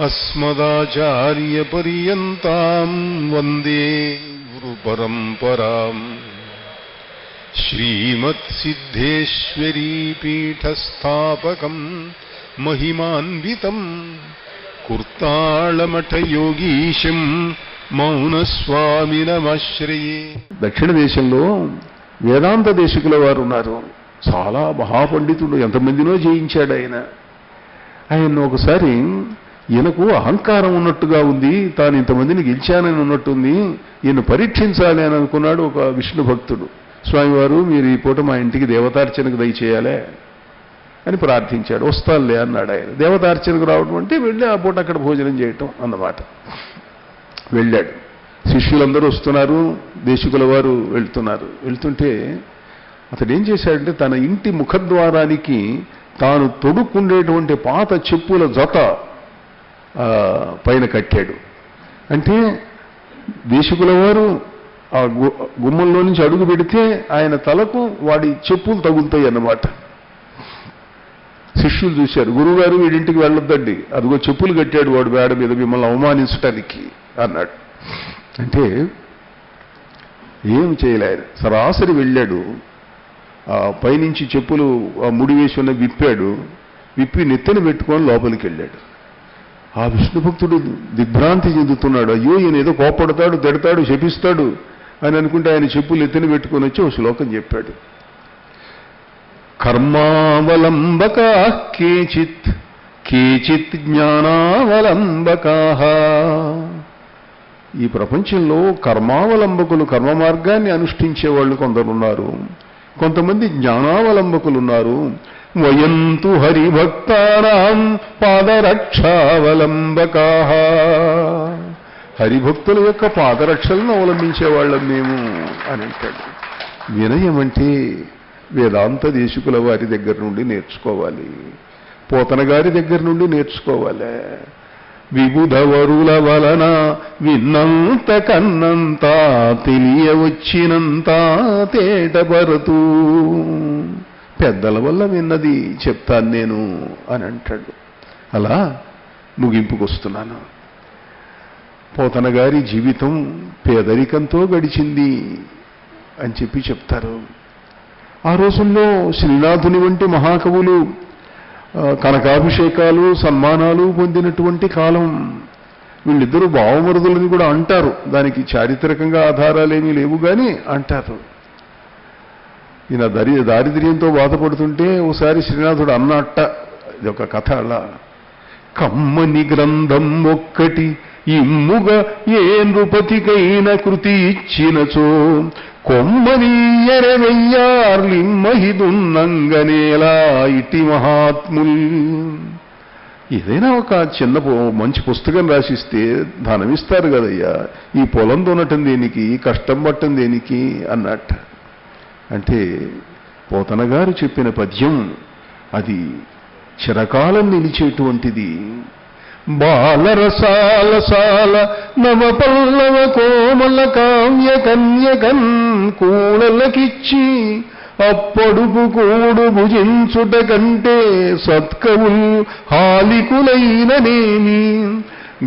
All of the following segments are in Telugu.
అస్మదాచార్యపర్యంతాం వందే గురుపరంపరాం. శ్రీమత్సిద్ధేశ్వరీపీఠస్థాపకం మహిమాన్వితం కుర్తాళమఠయోగీశం మౌనస్వామినమాశ్రయే. దక్షిణ దేశంలో వేదాంత దేశికుల వారు ఉన్నారు. చాలా మహాపండితుడు, ఎంతమందినో జయించాడు ఆయన. ఆయన ఒకసారి ఈయనకు అహంకారం ఉన్నట్టుగా ఉంది, తాను ఇంతమందిని గెలిచానని ఉన్నట్టుంది, ఈయన పరీక్షించాలి అని అనుకున్నాడు ఒక విష్ణు భక్తుడు. స్వామివారు మీరు ఈ పూట మా ఇంటికి దేవతార్చనకు దయచేయాలే అని ప్రార్థించాడు. వస్తానులే అన్నాడు ఆయన. దేవతార్చనకు రావడం అంటే వెళ్ళి ఆ పూట అక్కడ భోజనం చేయటం అన్నమాట. వెళ్ళాడు. శిష్యులందరూ వస్తున్నారు, దేశికుల వారు వెళ్తున్నారు. వెళ్తుంటే అతడు ఏం చేశాడంటే తన ఇంటి ముఖద్వారానికి తాను తొడుక్కుండేటువంటి పాత చెప్పుల జత పైన కట్టాడు. అంటే దేశికుల వారు ఆ గుమ్మంలో నుంచి అడుగు పెడితే ఆయన తలకు వాడి చెప్పులు తగులుతాయి అన్నమాట. శిష్యులు చూశారు, గురువుగారు వీడింటికి వెళ్ళొద్దండి, అదిగో చెప్పులు కట్టాడు వాడు మేడ మీద మిమ్మల్ని అవమానించడానికి అన్నాడు. అంటే ఏం చేయలే ఆయన. సరాసరి వెళ్ళాడు, ఆ పైనుంచి చెప్పులు ఆ ముడి వేసి ఉన్న విప్పాడు. విప్పి నెత్తిన పెట్టుకొని లోపలికి వెళ్ళాడు. ఆ విష్ణుభక్తుడు దిగ్భ్రాంతి చెందుతున్నాడు. అయ్యో ఈయన ఏదో కోపడతాడు, తిడతాడు, శపిస్తాడు అని అనుకుంటే ఆయన చెప్పులు ఎత్తిన పెట్టుకొని వచ్చి ఒక శ్లోకం చెప్పాడు. కర్మావలంబకా కేచిత్ కేచిత్ జ్ఞానావలంబకా. ఈ ప్రపంచంలో కర్మావలంబకులు, కర్మ మార్గాన్ని అనుష్ఠించే వాళ్ళు కొందరున్నారు, కొంతమంది జ్ఞానావలంబకులు ఉన్నారు. వయంతు హరిభక్తానాం పాదరక్షావలంబకా. హరిభక్తుల యొక్క పాదరక్షలను అవలంబించేవాళ్ళం మేము అని అంటాడు. వినయం అంటే వేదాంత దేశికుల వారి దగ్గర నుండి నేర్చుకోవాలి, పోతన గారి దగ్గర నుండి నేర్చుకోవాలి. విబుధవరుల వలన విన్నంత కన్నంత తెలియవచ్చినంత తేటపరుతూ పెద్దల వల్ల విన్నది చెప్తాను నేను అని అంటాడు. అలా ముగింపుకొస్తున్నాను. పోతన గారి జీవితం పేదరికంతో గడిచింది అని చెప్పి చెప్తారు. ఆ రోజుల్లో శ్రీనాథుని వంటి మహాకవులు కనకాభిషేకాలు, సన్మానాలు పొందినటువంటి కాలం. వీళ్ళిద్దరూ భావమరుదులని కూడా అంటారు. దానికి చారిత్రకంగా ఆధారాలేమీ లేవు కానీ అంటారు. ఈయన దారిద్ర్యంతో బాధపడుతుంటే ఒకసారి శ్రీనాథుడు అన్నట్ట, ఇది ఒక కథ. అలా కమ్మని గ్రంథం ఒక్కటి ఇమ్ముగా ఏ నృపతికైన కృతి ఇచ్చినచో కొమ్మనీయరవెయ్యార్లిమ్మహిదున్నంగనేలా ఇటి మహాత్ముల్. ఏదైనా ఒక చిన్న మంచి పుస్తకం రాసిస్తే ధనమిస్తారు కదయ్యా, ఈ పొలం దున్నటం దేనికి, కష్టం పట్టం దేనికి అన్నట్ట. అంటే పోతన గారు చెప్పిన పద్యం అది చిరకాలం నిలిచేటువంటిది. బాలరసాల నవపల్లవ కోమల కావ్య కన్యకన్ కూడలకిచ్చి అప్పడుపు కూడు భుజించుట కంటే సత్కవుల్ హాలికులైననేమి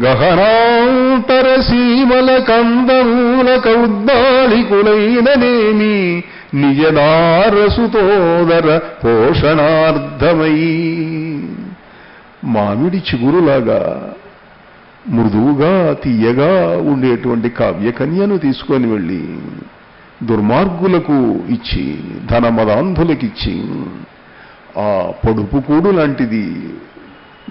గహనాంతర సీమల కందమూల కౌద్దాళికులైననేమి నిజదారసుతోదర పోషణార్థమై. మామిడి చిగురులాగా మృదువుగా తీయగా ఉండేటువంటి కావ్యకన్యను తీసుకొని వెళ్ళి దుర్మార్గులకు ఇచ్చి, ధనమదాంధులకిచ్చి, ఆ పొడుపు కూడు లాంటిది,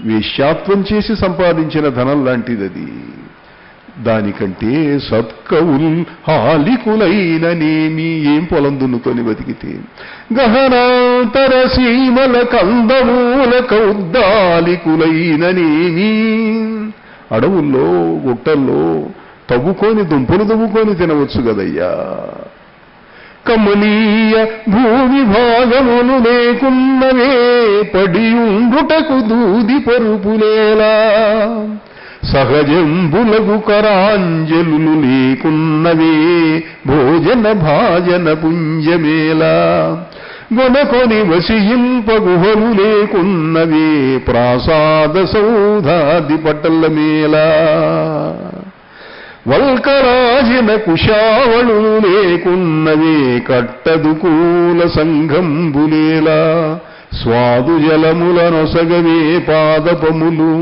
వేశ్యాత్వం చేసి సంపాదించిన ధనం లాంటిది అది. దానికంటే సత్కవుల్ హాలికులైననేమి, ఏం పొలం దున్నుకొని బతికితే. గహనాంతర సీమల కందమూల కౌద్దాలికులైననేమి, అడవుల్లో గుట్టల్లో తవ్వుకొని దుంపలు తవ్వుకొని తినవచ్చు కదయ్యా. కమనీయ భూమి భాగములు లేకున్నవే పడియుండుటకు దూది పరుపులేలా, సహజంబులగు కరాంజలు లేకున్నవే భోజన భాజన పుంజమేలా, గొనకొని వసియింప గుహలు లేకున్నవే ప్రాసాద సౌధాది పటల మేళ వల్కరాజిన కుశావళు లేకున్నవే కట్టదుకూల సంఘంబులేలా స్వాదు జలములనొసగవే పాదపములు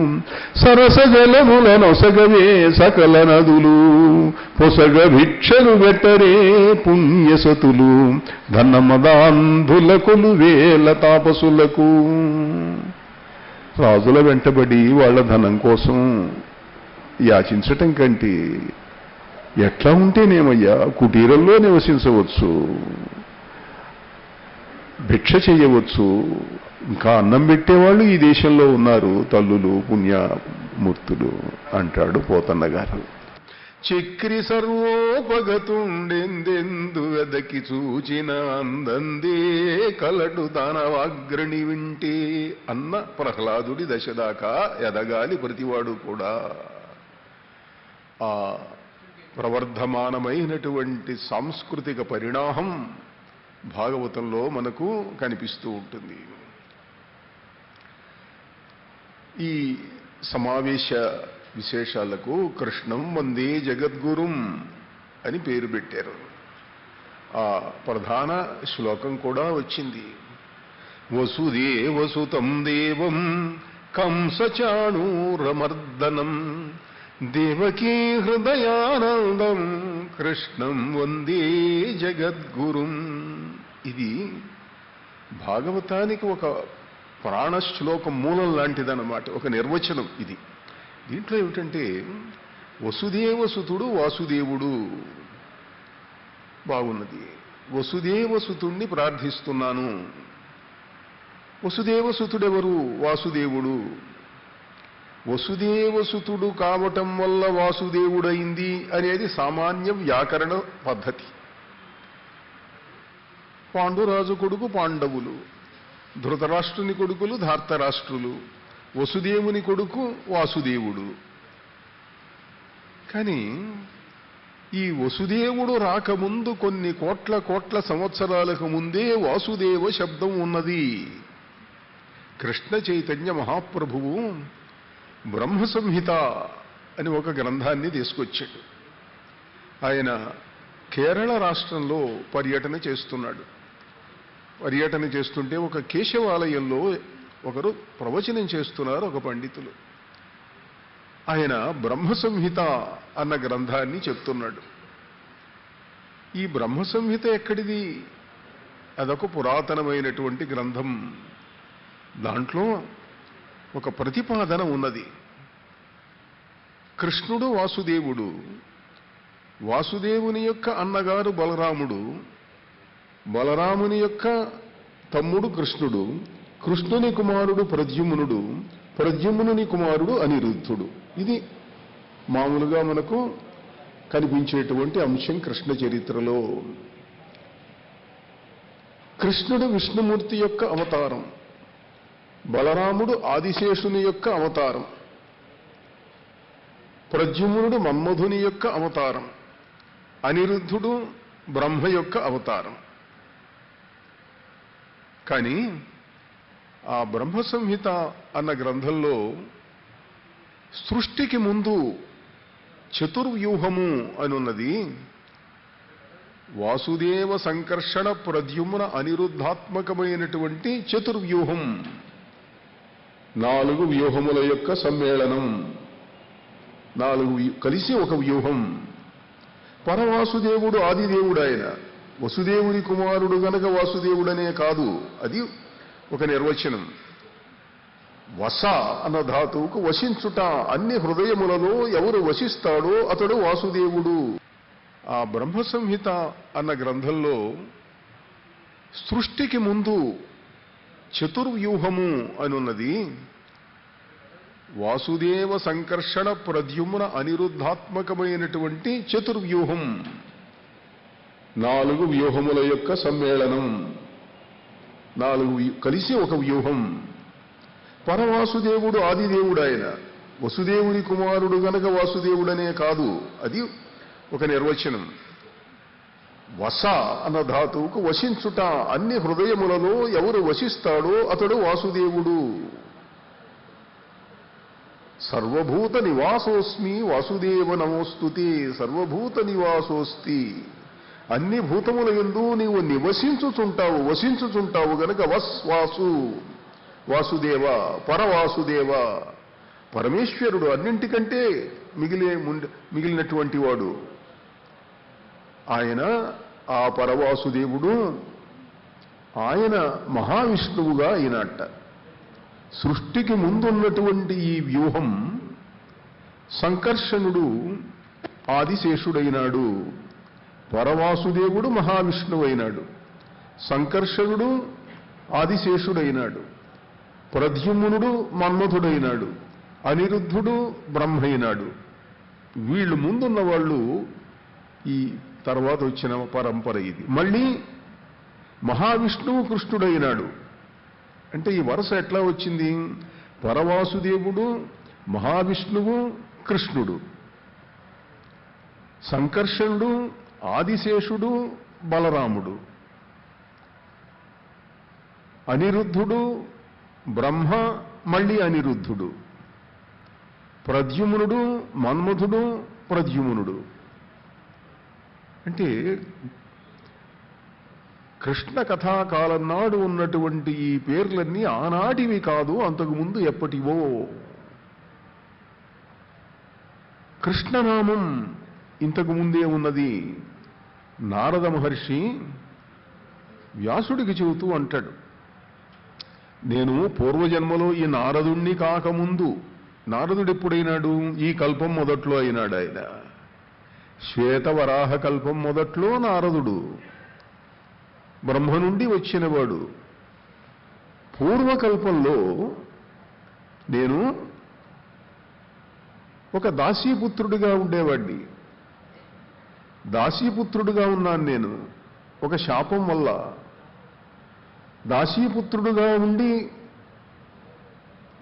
సరస జలములనొసగవే సకల నదులు పొసగ భిక్షలు వెట్టరే పుణ్యసతులు ధనమదాంధులకులు వేల తాపసులకు. రాజుల వెంటబడి వాళ్ళ ధనం కోసం యాచించటం కంటే ఎట్లా ఉంటేనేమయ్యా కుటీరంలో నివసించవచ్చు, భిక్ష చేయవచ్చు. ఇంకా అన్నం పెట్టేవాళ్ళు ఈ దేశంలో ఉన్నారు, తల్లులు పుణ్యమూర్తులు అంటాడు పోతన్న గారు. చక్రి సర్వోపగతుండెందెందు వెదకి చూచిన అందందే కలడు దానవాగ్రణి వింటే అన్న ప్రహ్లాదుడి దశదాకా ఎదగాలి ప్రతివాడు కూడా. ఆ ప్రవర్ధమానమైనటువంటి సాంస్కృతిక పరిణామం భాగవతంలో మనకు కనిపిస్తూ ఉంటుంది. ఈ సమావేశ విశేషాలకు కృష్ణం వందే జగద్గురుం అని పేరు పెట్టారు. ఆ ప్రధాన శ్లోకం కూడా వచ్చింది. వసుదేవసుతం దేవం కంసచాణూరమర్దనం దేవకీ హృదయానందం కృష్ణం వందే జగద్గురుం. ఇది భాగవతానికి ఒక ప్రాణశ్లోకం మూలం లాంటిదన్నమాట, ఒక నిర్వచనం ఇది. దీంట్లో ఏమిటంటే వసుదేవసుతుడు వాసుదేవుడు బాగున్నది. వసుదేవసుతుణ్ణి ప్రార్థిస్తున్నాను. వసుదేవసుతుడెవరు? వాసుదేవుడు. వసుదేవసుతుడు కావటం వల్ల వాసుదేవుడైంది అనేది సామాన్య వ్యాకరణ పద్ధతి. పాండురాజు కొడుకు పాండవులు, ధృతరాష్ట్రుని కొడుకులు ధార్తరాష్ట్రులు, వసుదేవుని కొడుకు వాసుదేవుడు. కానీ ఈ వసుదేవుడు రాకముందు కొన్ని కోట్ల సంవత్సరాలకు ముందే వాసుదేవ శబ్దం ఉన్నది. కృష్ణ చైతన్య మహాప్రభువు బ్రహ్మ సంహిత అని ఒక గ్రంథాన్ని తీసుకొచ్చాడు. ఆయన కేరళ రాష్ట్రంలో పర్యటన చేస్తున్నాడు. పర్యటన చేస్తుంటే ఒక కేశవాలయంలో ఒకరు ప్రవచనం చేస్తున్నారు, ఒక పండితులు. ఆయన బ్రహ్మ సంహిత అన్న గ్రంథాన్ని చెప్తున్నాడు. ఈ బ్రహ్మ సంహిత ఎక్కడిది? అదొక పురాతనమైనటువంటి గ్రంథం. దాంట్లో ఒక ప్రతిపాదన ఉన్నది. కృష్ణుడు వాసుదేవుడు, వాసుదేవుని యొక్క అన్నగారు బలరాముడు, బలరాముని యొక్క తమ్ముడు కృష్ణుడు, కృష్ణుని కుమారుడు ప్రద్యుమ్నుడు, ప్రద్యుమ్నుని కుమారుడు అనిరుద్ధుడు. ఇది మామూలుగా మనకు కనిపించేటువంటి అంశం కృష్ణ చరిత్రలో. కృష్ణుడు విష్ణుమూర్తి యొక్క అవతారం, బలరాముడు ఆదిశేషుని యొక్క అవతారం, ప్రద్యుమ్నుడు మన్మధుని యొక్క అవతారం, అనిరుద్ధుడు బ్రహ్మ యొక్క అవతారం. కానీ ఆ బ్రహ్మ సంహిత అన్న గ్రంథంలో సృష్టికి ముందు చతుర్వ్యూహము అనున్నది. వాసుదేవ సంకర్షణ ప్రద్యుమ్న అనిరుద్ధాత్మకమైనటువంటి చతుర్వ్యూహం, 4 వ్యూహముల యొక్క సమ్మేళనం, 4 కలిసి ఒక వ్యూహం. పరవాసుదేవుడు ఆదిదేవుడు. ఆయన వసుదేవుని కుమారుడు గనక వాసుదేవుడనే కాదు, అది ఒక నిర్వచనం. వస అన్న ధాతువుకు వసించుట. అన్ని హృదయములలో ఎవరు వసిస్తాడో అతడు వాసుదేవుడు. ఆ బ్రహ్మ సంహిత అన్న గ్రంథంలో సృష్టికి ముందు చతుర్వ్యూహము అనున్నది. వాసుదేవ సంకర్షణ ప్రద్యుమ్న అనిరుద్ధాత్మకమైనటువంటి చతుర్వ్యూహం, 4 వ్యూహముల యొక్క సమ్మేళనం, 4 కలిసి ఒక వ్యూహం. పరవాసుదేవుడు ఆదిదేవుడు. ఆయన వసుదేవుని కుమారుడు గనక వాసుదేవుడనే కాదు, అది ఒక నిర్వచనం. వస అన్న ధాతువుకు వశించుట. అన్ని హృదయములలో ఎవరు వశిస్తాడో అతడు వాసుదేవుడు. సర్వభూత నివాసోస్మి వాసుదేవ నమోస్తుతే. సర్వభూత నివాసోస్తి. అన్ని భూతముల యందు నీవు నివసించుచుంటావు, వసించుచుంటావు గనక వస్వాసు వాసుదేవ, పరవాసుదేవ. పరమేశ్వరుడు అన్నింటికంటే మిగిలినటువంటి వాడు ఆయన. ఆ పరవాసుదేవుడు ఆయన మహావిష్ణువుగా అయినట్ట. సృష్టికి ముందున్నటువంటి ఈ వ్యూహం సంకర్షణుడు ఆదిశేషుడైనాడు, పరవాసుదేవుడు మహావిష్ణువైనాడు, సంకర్షణుడు ఆదిశేషుడైనాడు, ప్రద్యుమ్నుడు మన్మథుడైనాడు, అనిరుద్ధుడు బ్రహ్మైనాడు. వీళ్ళు ముందున్న వాళ్ళు ఈ తర్వాత వచ్చిన పరంపర ఇది. మళ్ళీ మహావిష్ణువు కృష్ణుడైనాడు. అంటే ఈ వరుస ఎట్లా వచ్చింది? పరవాసుదేవుడు, మహావిష్ణువు, కృష్ణుడు, సంకర్షణుడు, ఆదిశేషుడు, బలరాముడు, అనిరుద్ధుడు, బ్రహ్మ, మళ్ళీ అనిరుద్ధుడు, ప్రద్యుమ్నుడు, మన్మథుడు, ప్రద్యుమ్నుడు. అంటే కృష్ణ కథాకాలం నాడు ఉన్నటువంటి ఈ పేర్లన్నీ ఆనాటివి కాదు, అంతకుముందు ఎప్పటివో. కృష్ణనామం ఇంతకు ముందే ఉన్నది. నారద మహర్షి వ్యాసుడికి చెబుతూ అంటాడు, నేను పూర్వజన్మలో ఈ నారదుణ్ణి కాకముందు, నారదుడు ఎప్పుడైనాడు? ఈ కల్పం మొదట్లో అయినాడు ఆయన. శ్వేతవరాహ కల్పం మొదట్లో నారదుడు బ్రహ్మ నుండి వచ్చినవాడు. పూర్వకల్పంలో నేను ఒక దాసీపుత్రుడిగా ఉండేవాడిని. దాసీపుత్రుడిగా ఉన్నాను నేను. ఒక శాపం వల్ల దాసీపుత్రుడుగా ఉండి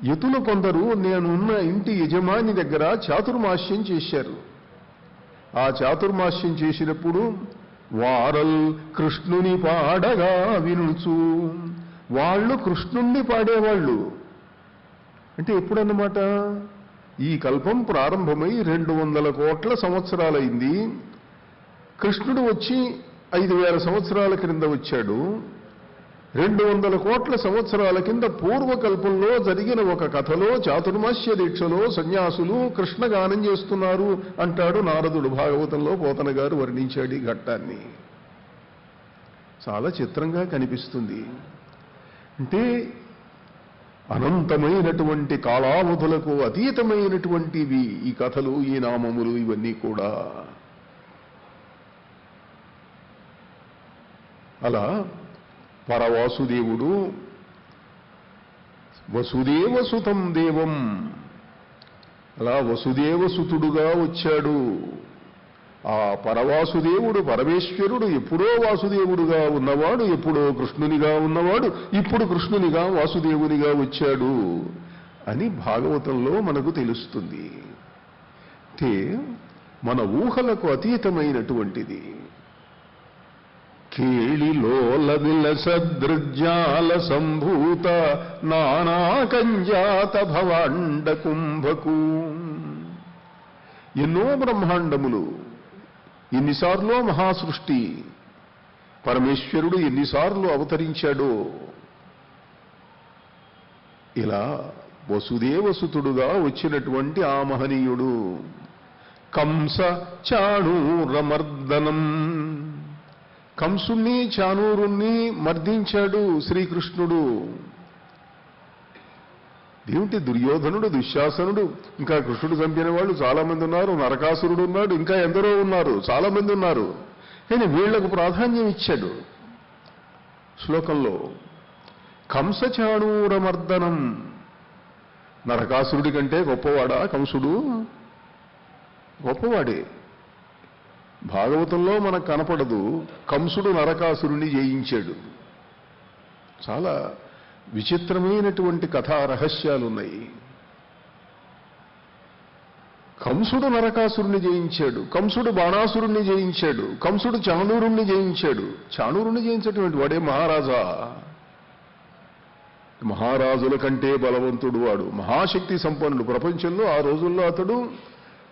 యతులు కొందరు నేనున్న ఇంటి యజమాని దగ్గర చాతుర్మాస్యం చేశారు. ఆ చాతుర్మాస్యం చేసినప్పుడు వారల్ కృష్ణుని పాడగా వినుచు, వాళ్ళు కృష్ణుణ్ణి పాడేవాళ్ళు. అంటే ఎప్పుడన్నమాట? ఈ కల్పం ప్రారంభమై 200 కోట్ల సంవత్సరాలైంది. కృష్ణుడు వచ్చి 5000 సంవత్సరాల క్రింద వచ్చాడు. 200 కోట్ల సంవత్సరాల కింద పూర్వకల్పంలో జరిగిన ఒక కథలో, చాతుర్మాస్య దీక్షలో సన్యాసులు కృష్ణగానం చేస్తున్నారు అంటాడు నారదుడు. భాగవతంలో పోతన గారు వర్ణించాడు ఈ ఘట్టాన్ని. చాలా చిత్రంగా కనిపిస్తుంది. అంటే అనంతమైనటువంటి కాలావధులకు అతీతమైనటువంటివి ఈ కథలు, ఈ నామములు, ఇవన్నీ కూడా. అలా పరవాసుదేవుడు వసుదేవసుతం దేవం, అలా వసుదేవసుతుడుగా వచ్చాడు. ఆ పరవాసుదేవుడు, పరమేశ్వరుడు ఎప్పుడో వాసుదేవుడుగా ఉన్నవాడు, ఎప్పుడో కృష్ణునిగా ఉన్నవాడు, ఇప్పుడు కృష్ణునిగా వాసుదేవునిగా వచ్చాడు అని భాగవతంలో మనకు తెలుస్తుంది. అంటే మన ఊహలకు అతీతమైనటువంటిది. కేళిలోల విలసదృజ్జాల సంభూత నానాకంజాత భవాండ కుంభకు. ఎన్నో బ్రహ్మాండములు, ఎన్నిసార్లు మహాసృష్టి, పరమేశ్వరుడు ఎన్నిసార్లు అవతరించాడో. ఇలా వసుదేవసుతుడుగా వచ్చినటువంటి ఆ మహనీయుడు కంస చాణూరమర్దనం, కంసుణ్ణి చానూరుణ్ణి మర్దించాడు శ్రీకృష్ణుడు. ఏమిటి? దుర్యోధనుడు, దుశ్శాసనుడు, ఇంకా కృష్ణుడు చంపిన వాళ్ళు చాలా మంది ఉన్నారు, నరకాసురుడు ఉన్నాడు, ఇంకా ఎందరో ఉన్నారు, చాలా మంది ఉన్నారు. కానీ వీళ్లకు ప్రాధాన్యం ఇచ్చాడు శ్లోకంలో. కంస చాణూరమర్దనం. నరకాసురుడి కంటే గొప్పవాడా కంసుడు? గొప్పవాడే. భాగవతంలో మనకు కనపడదు. కంసుడు నరకాసురుణ్ణి జయించాడు. చాలా విచిత్రమైనటువంటి కథా రహస్యాలున్నాయి. కంసుడు నరకాసురుణ్ణి జయించాడు, కంసుడు బాణాసురుణ్ణి జయించాడు, కంసుడు చాణూరుణ్ణి జయించాడు. చాణూరుణ్ణి జయించేటువంటి వాడే మహారాజా. మహారాజుల కంటే బలవంతుడు వాడు, మహాశక్తి సంపన్నుడు. ప్రపంచంలో ఆ రోజుల్లో అతడు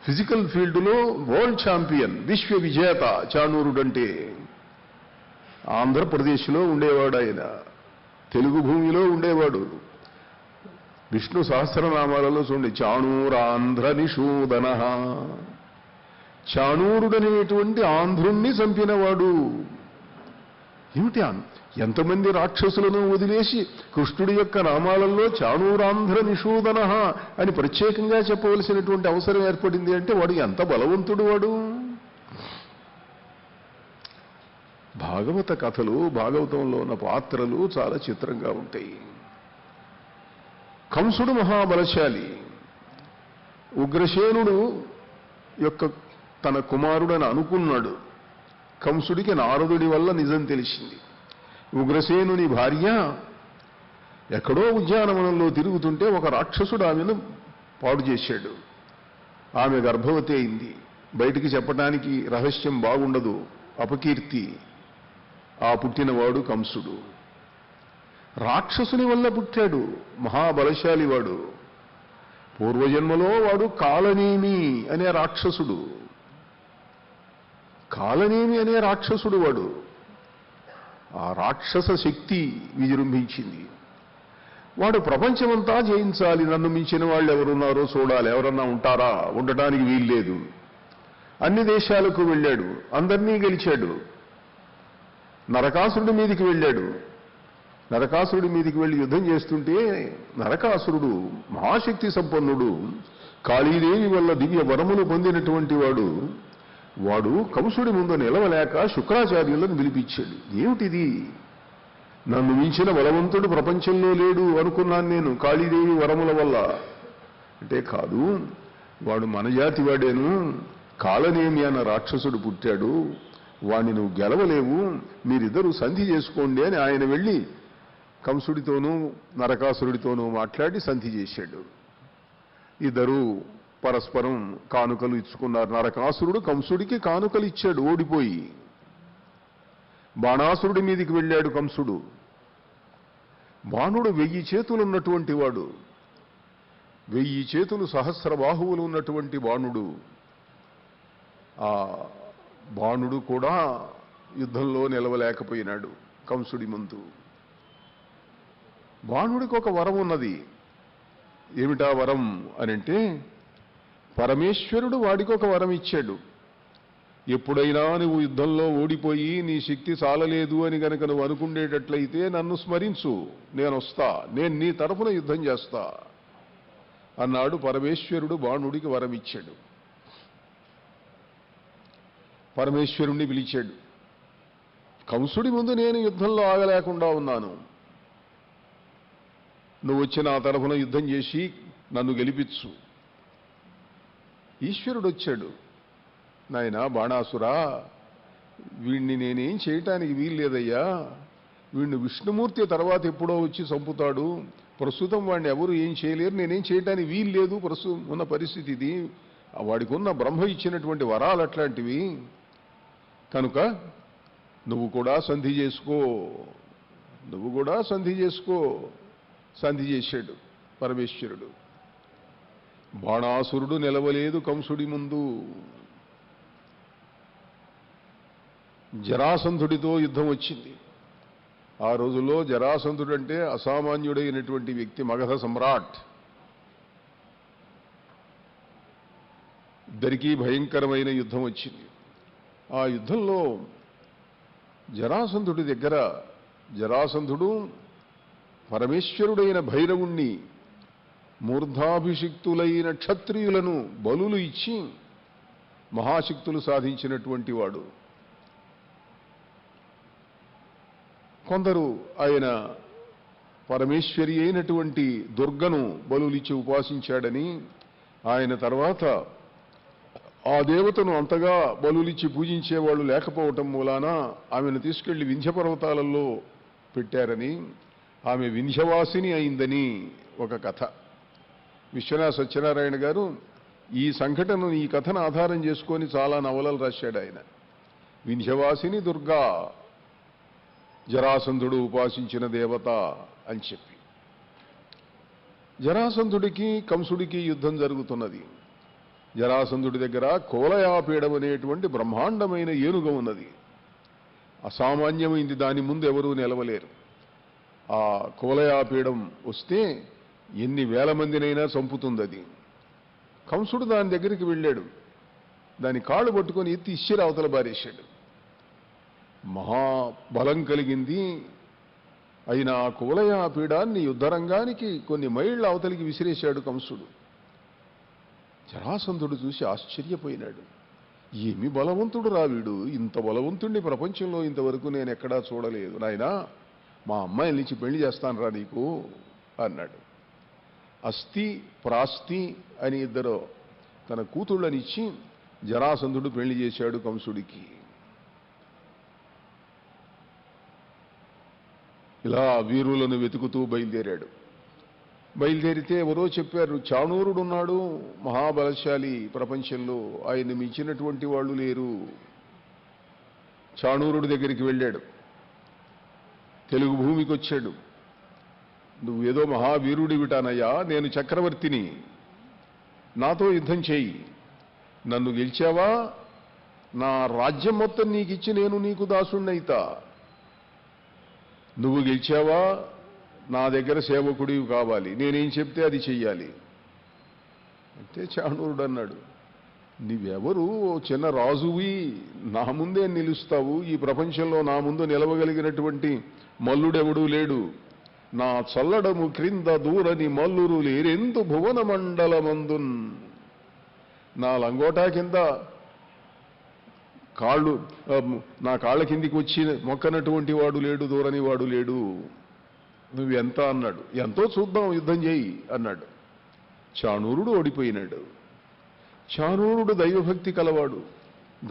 ఫిజికల్ ఫీల్డ్లో వరల్డ్ ఛాంపియన్, విశ్వ విజేత చాణూరుడంటే. ఆంధ్రప్రదేశ్లో ఉండేవాడు ఆయన, తెలుగు భూమిలో ఉండేవాడు. విష్ణు సహస్రనామాలలో చూడండి, చాణూరాంధ్ర నిషూదన. చాణూరుడనేటువంటి ఆంధ్రుణ్ణి చంపినవాడు. ఏమిటి ఎంతమంది రాక్షసులను వదిలేసి కృష్ణుడి యొక్క నామాలలో చాణూరాంధ్ర నిషూదన అని ప్రత్యేకంగా చెప్పవలసినటువంటి అవసరం ఏర్పడింది అంటే వాడు ఎంత బలవంతుడు వాడు. భాగవత కథలు, భాగవతంలో ఉన్న పాత్రలు చాలా చిత్రంగా ఉంటాయి. కంసుడు మహాబలశాలి. ఉగ్రసేనుడు యొక్క తన కుమారుడని అనుకున్నాడు. కంసుడికి నారదుడి వల్ల నిజం తెలిసింది. ఉగ్రసేనుని భార్య ఎక్కడో ఉద్యానవనంలో తిరుగుతుంటే ఒక రాక్షసుడు ఆమెను పాడు చేశాడు. ఆమె గర్భవతి అయింది. బయటికి చెప్పడానికి రహస్యం బాగుండదు, అపకీర్తి. ఆ పుట్టినవాడు కంసుడు. రాక్షసుని వల్ల పుట్టాడు, మహాబలశాలి వాడు. పూర్వజన్మలో వాడు కాలనేమి అనే రాక్షసుడు. కాలనేమి అనే రాక్షసుడు వాడు. ఆ రాక్షస శక్తి విజృంభించింది. వాడు ప్రపంచమంతా జయించాలి, నన్ను మించిన వాళ్ళు ఎవరున్నారో చూడాలి, ఎవరన్నా ఉంటారా, ఉండటానికి వీల్లేదు. అన్ని దేశాలకు వెళ్ళాడు, అందరినీ గెలిచాడు. నరకాసురుడి మీదికి వెళ్ళాడు. నరకాసురుడి మీదికి వెళ్ళి యుద్ధం చేస్తుంటే నరకాసురుడు మహాశక్తి సంపన్నుడు, కాళీదేవి వల్ల దివ్య వరములు పొందినటువంటి వాడు కంసుడి ముందు నిలవలేక శుక్రాచార్యులను పిలిపించాడు. ఏమిటిది, నన్ను మించిన బలవంతుడు ప్రపంచంలో లేడు అనుకున్నాను నేను కాళీదేవి వరముల వల్ల. అంటే కాదు, వాడు మన జాతి వాడేను, కాలనేమి అన్న రాక్షసుడు పుట్టాడు, వాణ్ణి నువ్వు గెలవలేవు, మీరిద్దరూ సంధి చేసుకోండి అని ఆయన వెళ్ళి కంసుడితోనూ నరకాసురుడితోనూ మాట్లాడి సంధి చేశాడు. ఇద్దరూ పరస్పరం కానుకలు ఇచ్చుకున్నారు. నరకాసురుడు కంసుడికి కానుకలు ఇచ్చాడు ఓడిపోయి. బాణాసురుడి మీదికి వెళ్ళాడు కంసుడు. బాణుడు 1000 చేతులున్నటువంటి వాడు, 1000 చేతులు సహస్ర బాహువులు ఉన్నటువంటి బాణుడు. ఆ బాణుడు కూడా యుద్ధంలో నిలవలేకపోయినాడు కంసుడి ముందు. బాణుడికి ఒక వరం ఉన్నది. ఏమిటా వరం అనంటే, పరమేశ్వరుడు వాడికి ఒక వరం ఇచ్చాడు. ఎప్పుడైనా నువ్వు యుద్ధంలో ఓడిపోయి నీ శక్తి చాలలేదు అని గనక నువ్వు అనుకునేటట్లయితే నన్ను స్మరించు, నేను వస్తా, నేను నీ తరఫున యుద్ధం చేస్తా అన్నాడు. పరమేశ్వరుడు బాణుడికి వరం ఇచ్చాడు. పరమేశ్వరుణ్ణి పిలిచాడు. కంసుడి ముందు నేను యుద్ధంలో ఆగలేకుండా ఉన్నాను, నువ్వు వచ్చి నా తరఫున యుద్ధం చేసి నన్ను గెలిపించు. ఈశ్వరుడు వచ్చాడు. నాయనా బాణాసురా, వీణ్ణి నేనేం చేయటానికి వీల్లేదయ్యా, వీణ్ణి విష్ణుమూర్తి తర్వాత ఎప్పుడో వచ్చి చంపుతాడు, ప్రస్తుతం వాడిని ఎవరు ఏం చేయలేరు, నేనేం చేయటానికి వీల్లేదు, ప్రస్తుతం ఉన్న పరిస్థితి ఇది, వాడికి ఉన్న బ్రహ్మ ఇచ్చినటువంటి వరాలు అట్లాంటివి, కనుక నువ్వు కూడా సంధి చేసుకో, నువ్వు కూడా సంధి చేసుకో. సంధి చేశాడు పరమేశ్వరుడు. బాణాసురుడు నిలవలేదు కంసుడి ముందు. జరాసంధుడితో యుద్ధం వచ్చింది. ఆ రోజుల్లో జరాసంధుడు అంటే అసామాన్యుడైనటువంటి వ్యక్తి, మగధ సమ్రాట్. ఇద్దరికీ భయంకరమైన యుద్ధం వచ్చింది. ఆ యుద్ధంలో జరాసంధుడి దగ్గర జరాసంధుడు పరమేశ్వరుడైన భైరవుణ్ణి, మూర్ధాభిషిక్తులైన క్షత్రియులను బలులు ఇచ్చి మహాశక్తులు సాధించినటువంటి వాడు. కొందరు ఆయన పరమేశ్వరి అయినటువంటి దుర్గను బలులిచ్చి ఉపాసించాడని, ఆయన తర్వాత ఆ దేవతను అంతగా బలులిచ్చి పూజించేవాళ్ళు లేకపోవటం మూలాన ఆమెను తీసుకెళ్లి వింధ్య పర్వతాలలో పెట్టారని, ఆమె వింధ్యవాసిని అయిందని ఒక కథ. విశ్వనాథ సత్యనారాయణ గారు ఈ సంఘటనను, ఈ కథను ఆధారం చేసుకొని చాలా నవలలు రాశాడు ఆయన. వింధ్యవాసిని దుర్గా, జరాసంధుడు ఉపాసించిన దేవత అని చెప్పి. జరాసంధుడికి కంసుడికి యుద్ధం జరుగుతున్నది. జరాసంధుడి దగ్గర కోలయాపీడం అనేటువంటి బ్రహ్మాండమైన ఏనుగ ఉన్నది. అసామాన్యమైంది, దాని ముందు ఎవరూ నిలవలేరు. ఆ కోలయాపీడం వస్తే ఎన్ని వేల మందినైనా చంపుతుంది అది. కంసుడు దాని దగ్గరికి వెళ్ళాడు. దాని కాళ్ళు పట్టుకొని ఎత్తి ఇచ్చిర అవతల బారేశాడు. మహాబలం కలిగింది అయినా ఆ కువలయాపీడాన్ని యుద్ధరంగానికి కొన్ని మైళ్ళ అవతలికి విసిరేశాడు కంసుడు. జరాసంధుడు చూసి ఆశ్చర్యపోయినాడు. ఏమి బలవంతుడు రావీడు, ఇంత బలవంతుణ్ణి ప్రపంచంలో ఇంతవరకు నేను ఎక్కడా చూడలేదు. నాయనా, మా అమ్మాయిని ఇచ్చి పెళ్లి చేస్తాను రా నీకు అన్నాడు. అస్థి ప్రాస్తి అని ఇద్దరు తన కూతుళ్ళనిచ్చి జరాసంధుడు పెళ్లి చేశాడు కంసుడికి. ఇలా వీరులను వెతుకుతూ బయలుదేరాడు. బయలుదేరితే ఎవరో చెప్పారు, చాణూరుడున్నాడు మహాబలశాలి, ప్రపంచంలో ఆయన మించినటువంటి వాళ్ళు లేరు. చాణూరుడి దగ్గరికి వెళ్ళాడు. తెలుగు భూమికి వచ్చాడు. నువ్వేదో మహావీరుడివిటానయ్యా, నేను చక్రవర్తిని, నాతో యుద్ధం చేయి. నన్ను గెలిచావా, నా రాజ్యం మొత్తం నీకిచ్చి నేను నీకు దాసుణ్ణయితా. నువ్వు గెలిచావా, నా దగ్గర సేవకుడివి కావాలి, నేనేం చెప్తే అది చెయ్యాలి అంటే చాణూరుడు అన్నాడు, నీవెవరు, చిన్న రాజువి, నా ముందే నిలుస్తావు. ఈ ప్రపంచంలో నా ముందు నిలవగలిగినటువంటి మల్లుడెవడూ లేడు. నా చల్లడము క్రింద దూరని మల్లురు లేరెందు భువన మండలమందున్. నా లంగోటా కింద కాళ్ళు, నా కాళ్ళ కిందికి వచ్చి మొక్కనటువంటి వాడు లేడు, దూరని వాడు లేడు. నువ్వెంత అన్నాడు. ఎంతో చూద్దాం, యుద్ధం చేయి అన్నాడు. చాణూరుడు ఓడిపోయినాడు. చాణూరుడు దైవభక్తి కలవాడు,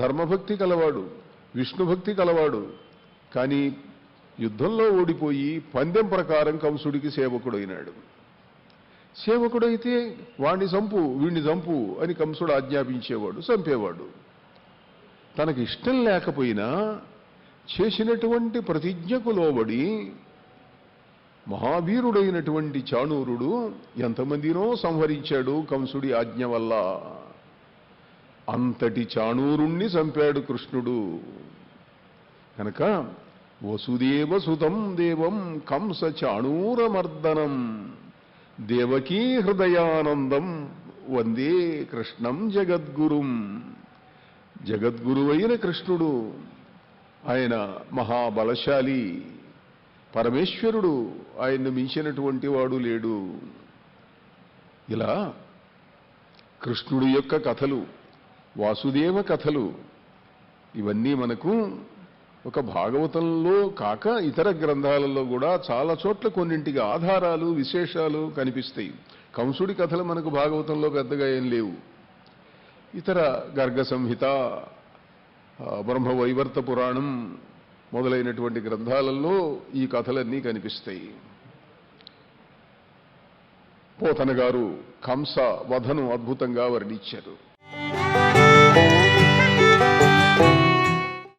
ధర్మభక్తి కలవాడు, విష్ణుభక్తి కలవాడు. కానీ యుద్ధంలో ఓడిపోయి పందెం ప్రకారం కంసుడికి సేవకుడైనాడు. సేవకుడైతే వాణ్ణి చంపు, వీణ్ణి చంపు అని కంసుడు ఆజ్ఞాపించేవాడు, చంపేవాడు. తనకి ఇష్టం లేకపోయినా చేసినటువంటి ప్రతిజ్ఞకు లోబడి మహావీరుడైనటువంటి చాణూరుడు ఎంతమందినో సంహరించాడు కంసుడి ఆజ్ఞ వల్ల. అంతటి చాణూరుణ్ణి చంపాడు కృష్ణుడు. కనుక వసుదేవ సుతం దేవం కంస చాణూరమర్దనం దేవకీ హృదయానందం వందే కృష్ణం జగద్గురుం. జగద్గురువైన కృష్ణుడు, ఆయన మహాబలశాలి, పరమేశ్వరుడు, ఆయన్ను మించినటువంటి వాడు లేడు. ఇలా కృష్ణుడి యొక్క కథలు, వాసుదేవ కథలు, ఇవన్నీ మనకు ఒక భాగవతంలో కాక ఇతర గ్రంథాలలో కూడా చాలా చోట్ల కొన్నింటికి ఆధారాలు, విశేషాలు కనిపిస్తాయి. కంసుడి కథలు మనకు భాగవతంలో పెద్దగా ఏం లేవు. ఇతర గర్గ సంహిత, బ్రహ్మవైవర్త పురాణం మొదలైనటువంటి గ్రంథాలలో ఈ కథలన్నీ కనిపిస్తాయి. పోతన గారు కంస వధను అద్భుతంగా వర్ణించారు.